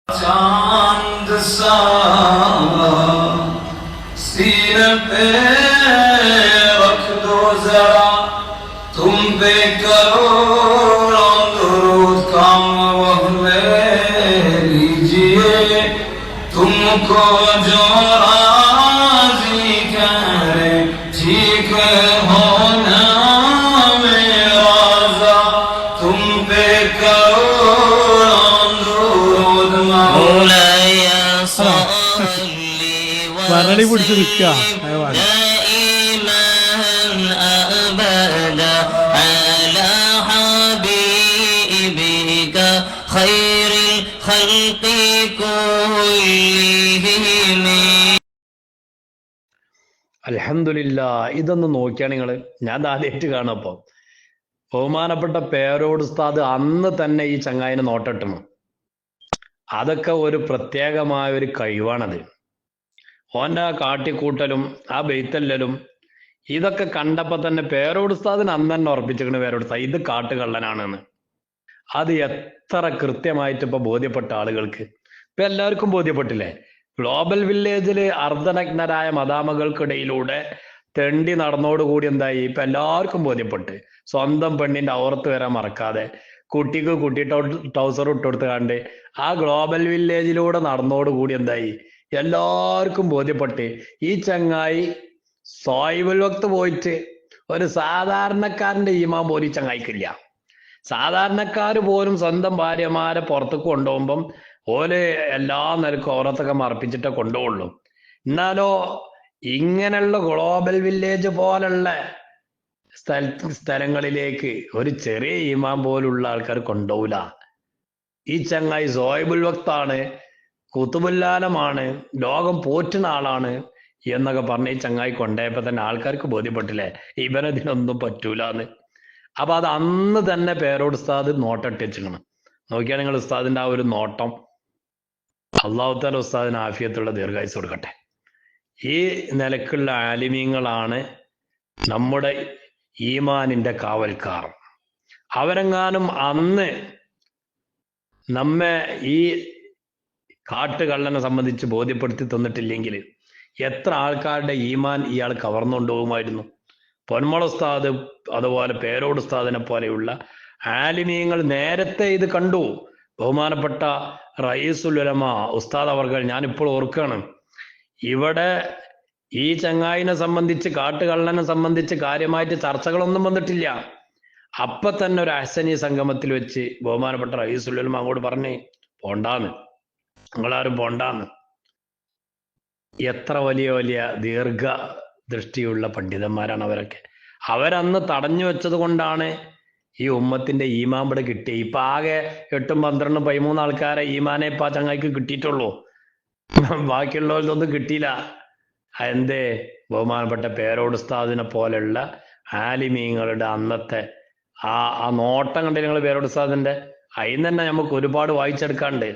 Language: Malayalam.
चांद सा सीने पे रख दो जरा, तुम पे करो दुरूद कम वह ले लीजिए, तुमको जो राजी करे ठीक होना मेरा, तुम पे करो വരളി പിടിച്ച് നിൽക്കുക അൽഹംദുലില്ലാ. ഇതൊന്ന് നോക്കിയാണ് നിങ്ങൾ, ഞാൻ ആദ്യമായിട്ട് കാണുമ്പോ ബഹുമാനപ്പെട്ട പേരോട് ഉസ്താദ് അന്ന് തന്നെ ഈ ചങ്ങായിനെ നോട്ടട്ടണം. അതൊക്കെ ഒരു പ്രത്യേകമായ ഒരു കഴിവാണത്. ഓൻ്റെ ആ കാട്ടിക്കൂട്ടലും ആ ബെയ്ത്തല്ലലും ഇതൊക്കെ കണ്ടപ്പോ തന്നെ പേരോട് ഉസ്താദിന് അന്ന് തന്നെ ഉറപ്പിച്ചിരിക്കണ പേരോട് ഉസ്താദ് ഇത് കാട്ടുകള്ളനാണെന്ന്. അത് എത്ര കൃത്യമായിട്ട് ഇപ്പൊ ബോധ്യപ്പെട്ട ആളുകൾക്ക് ഇപ്പൊ എല്ലാവർക്കും ബോധ്യപ്പെട്ടില്ലേ? ഗ്ലോബൽ വില്ലേജില് അർദ്ധനഗ്നരായ മദാമകൾക്കിടയിലൂടെ തെണ്ടി നടന്നോടുകൂടി എന്തായി ഇപ്പൊ എല്ലാവർക്കും ബോധ്യപ്പെട്ട്, സ്വന്തം പെണ്ണിന്റെ ഔറത്ത് വരാൻ മറക്കാതെ കുട്ടിക്ക് കുട്ടി ട്രൗസർ ഇട്ടുകൊടുത്ത് കണ്ട് ആ ഗ്ലോബൽ വില്ലേജിലൂടെ നടന്നോടുകൂടി എന്തായി എല്ലാവർക്കും ബോധ്യപ്പെട്ട് ഈ ചങ്ങായി സോയിബുൽ വക്ത് പോയിട്ട് ഒരു സാധാരണക്കാരന്റെ ഈമാൻ പോലും ഈ ചങ്ങായിക്കില്ല. സാധാരണക്കാര് പോലും സ്വന്തം ഭാര്യമാരെ പുറത്തേക്ക് കൊണ്ടുപോകുമ്പം ഓല് എല്ലാ നിലക്കും ഓരോത്തൊക്കെ മറപ്പിച്ചിട്ടേ കൊണ്ടുപോകുള്ളൂ. എന്നാലോ ഇങ്ങനെയുള്ള ഗ്ലോബൽ വില്ലേജ് പോലുള്ള സ്ഥലങ്ങളിലേക്ക് ഒരു ചെറിയ ഈമാൻ പോലുള്ള ആൾക്കാർ കൊണ്ടുപോകില്ല. ഈ ചങ്ങായി സോയിബുൽ വക്താണ്, കുത്തുബുല്ലാലമാണ്, ലോകം പോറ്റുന്ന ആളാണ് എന്നൊക്കെ പറഞ്ഞ് ഈ ചങ്ങായി കൊണ്ടുപോയപ്പോ തന്നെ ആൾക്കാർക്ക് ബോധ്യപ്പെട്ടില്ലേ ഇവനതിനൊന്നും പറ്റൂലെന്ന്. അപ്പൊ അത് അന്ന് തന്നെ പേരോട് ഉസ്താദ് നോട്ടിട്ടിച്ചിക്കണം. നോക്കിയാൽ നിങ്ങൾ ഉസ്താദിന്റെ ആ ഒരു നോട്ടം, അള്ളാഹു തആല ഉസ്താദിന് ആഫിയത്തുള്ള ദീർഘായുസ് കൊടുക്കട്ടെ. ഈ നിലക്കുള്ള ആലിമീങ്ങളാണ് നമ്മുടെ ഈമാനിന്റെ കാവൽക്കാർ. അവരെങ്ങാനും അന്ന് നമ്മെ ഈ കാട്ടുകള്ളനെ സംബന്ധിച്ച് ബോധ്യപ്പെടുത്തി തന്നിട്ടില്ലെങ്കിൽ എത്ര ആൾക്കാരുടെ ഈമാൻ ഇയാൾ കവർന്നുകൊണ്ടുപോകുമായിരുന്നു. പൊന്മള ഉസ്താദ് അതുപോലെ പേരോട് ഉസ്താദിനെ പോലെയുള്ള ആലിമീങ്ങൾ നേരത്തെ ഇത് കണ്ടു. ബഹുമാനപ്പെട്ട റയീസുൽ ഉലമ ഉസ്താദ് അവർകൾ, ഞാനിപ്പോൾ ഓർക്കുകയാണ്, ഇവിടെ ഈ ചങ്ങായിനെ സംബന്ധിച്ച് കാട്ടുകള്ളനെ സംബന്ധിച്ച് കാര്യമായിട്ട് ചർച്ചകളൊന്നും വന്നിട്ടില്ല. അപ്പൊ തന്നെ ഒരു അഹ്സനി സംഗമത്തിൽ വെച്ച് ബഹുമാനപ്പെട്ട റയീസുൽ ഉലമ അങ്ങോട്ട് പറഞ്ഞേ പോണ്ടാന്ന്, നിങ്ങളാരും പോണ്ടാന്ന്. എത്ര വലിയ വലിയ ദീർഘ ദൃഷ്ടിയുള്ള പണ്ഡിതന്മാരാണ് അവരൊക്കെ. അവരന്ന് തടഞ്ഞു വെച്ചത് കൊണ്ടാണ് ഈ ഉമ്മത്തിന്റെ ഈമാൻ ഇവിടെ കിട്ടിയത്. ഇപ്പൊ ആകെ 8, 12, 13 ആൾക്കാരെ ഈമാനെ ഇപ്പൊ ആ ചങ്ങായിക്ക് കിട്ടിയിട്ടുള്ളൂ. ബാക്കിയുള്ളവർക്കൊന്നും കിട്ടിയില്ല. എന്തേ? ബഹുമാനപ്പെട്ട പേരോട് ഉസ്താദിനെ പോലെയുള്ള ആലിമീങ്ങളുടെ അന്നത്തെ ആ നോട്ടം കണ്ടില്ല നിങ്ങൾ പേരോട് ഉസ്താദിന്റെ? അതിന് തന്നെ നമുക്ക് ഒരുപാട് വായിച്ചെടുക്കാണ്ട്.